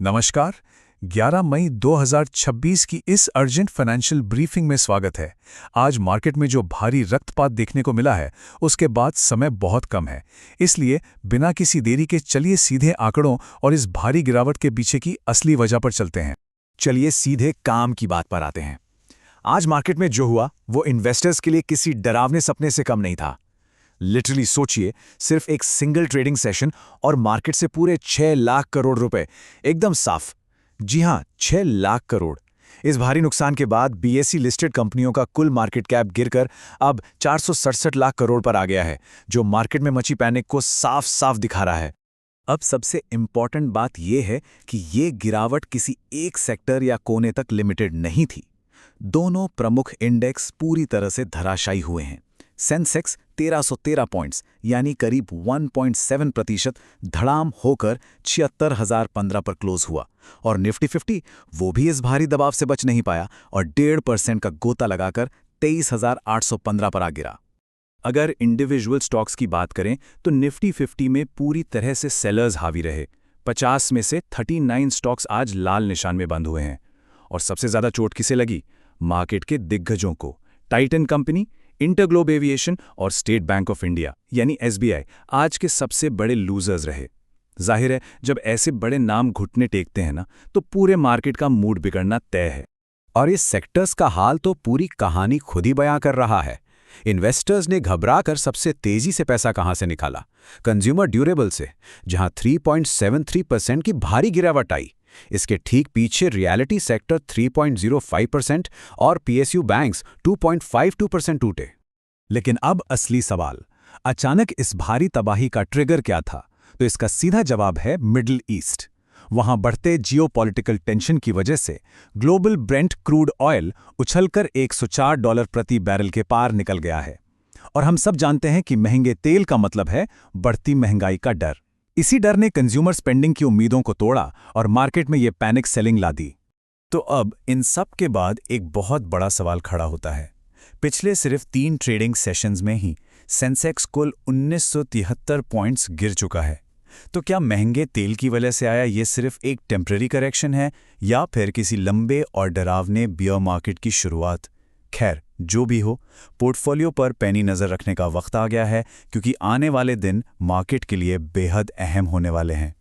नमस्कार। 11 मई 2026 की इस अर्जेंट फाइनेंशियल ब्रीफिंग में स्वागत है। आज मार्केट में जो भारी रक्तपात देखने को मिला है, उसके बाद समय बहुत कम है। इसलिए बिना किसी देरी के चलिए सीधे आंकड़ों और इस भारी गिरावट के पीछे की असली वजह पर चलते हैं। चलिए सीधे काम की बात पर आते हैं। आज मार्केट में जो हुआ वो इन्वेस्टर्स के लिए किसी डरावने सपने से कम नहीं था। लिटरली सोचिए, सिर्फ एक सिंगल ट्रेडिंग सेशन और मार्केट से पूरे 6 लाख करोड़ रुपए एकदम साफ। जी हां, 6 लाख करोड़। इस भारी नुकसान के बाद बीएसई लिस्टेड कंपनियों का कुल मार्केट कैप गिरकर अब 467 लाख करोड़ पर आ गया है, जो मार्केट में मची पैनिक को साफ साफ दिखा रहा है। अब सबसे इंपॉर्टेंट बात यह है कि ये गिरावट किसी एक सेक्टर या कोने तक लिमिटेड नहीं थी। दोनों प्रमुख इंडेक्स पूरी तरह से धराशायी हुए हैं। सेंसेक्स 1313 पॉइंट्स यानी करीब 1.7% धड़ाम होकर 76,015 पर क्लोज हुआ, और निफ्टी 50 वो भी इस भारी दबाव से बच नहीं पाया और 1.5% का गोता लगाकर 23,815 पर आ गिरा। अगर इंडिविजुअल स्टॉक्स की बात करें तो निफ्टी 50 में पूरी तरह से सेलर्स हावी रहे। 50 में से 39 स्टॉक्स आज लाल निशान में बंद हुए हैं। और सबसे ज्यादा चोट किसे लगी? मार्केट के दिग्गजों को। टाइटन कंपनी, इंटरग्लोब एविएशन और स्टेट बैंक ऑफ इंडिया यानी एसबीआई आज के सबसे बड़े लूजर्स रहे। जाहिर है, जब ऐसे बड़े नाम घुटने टेकते हैं ना, तो पूरे मार्केट का मूड बिगड़ना तय है। और इस सेक्टर्स का हाल तो पूरी कहानी खुद ही बयां कर रहा है। इन्वेस्टर्स ने घबराकर सबसे तेजी से पैसा कहां से निकाला? कंज्यूमर ड्यूरेबल से, जहां 3.73% की भारी गिरावट आई। इसके ठीक पीछे रियलिटी सेक्टर 3.05% और पीएसयू बैंक्स 2.52% टूटे। लेकिन अब असली सवाल, अचानक इस भारी तबाही का ट्रिगर क्या था? तो इसका सीधा जवाब है मिडिल ईस्ट। वहां बढ़ते जियोपॉलिटिकल टेंशन की वजह से ग्लोबल ब्रेंट क्रूड ऑयल उछलकर $104 प्रति बैरल के पार निकल गया है। और हम सब जानते हैं कि महंगे तेल का मतलब है बढ़ती महंगाई का डर। इसी डर ने कंज्यूमर स्पेंडिंग की उम्मीदों को तोड़ा और मार्केट में ये पैनिक सेलिंग ला दी। तो अब इन सब के बाद एक बहुत बड़ा सवाल खड़ा होता है। पिछले सिर्फ 3 ट्रेडिंग सेशंस में ही सेंसेक्स कुल 1973 पॉइंट्स गिर चुका है। तो क्या महंगे तेल की वजह से आया ये सिर्फ एक टेम्परेरी करेक्शन है, या फिर किसी लंबे और डरावने बियर मार्केट की शुरुआत? खैर, जो भी हो, पोर्टफोलियो पर पैनी नज़र रखने का वक्त आ गया है, क्योंकि आने वाले दिन मार्केट के लिए बेहद अहम होने वाले हैं।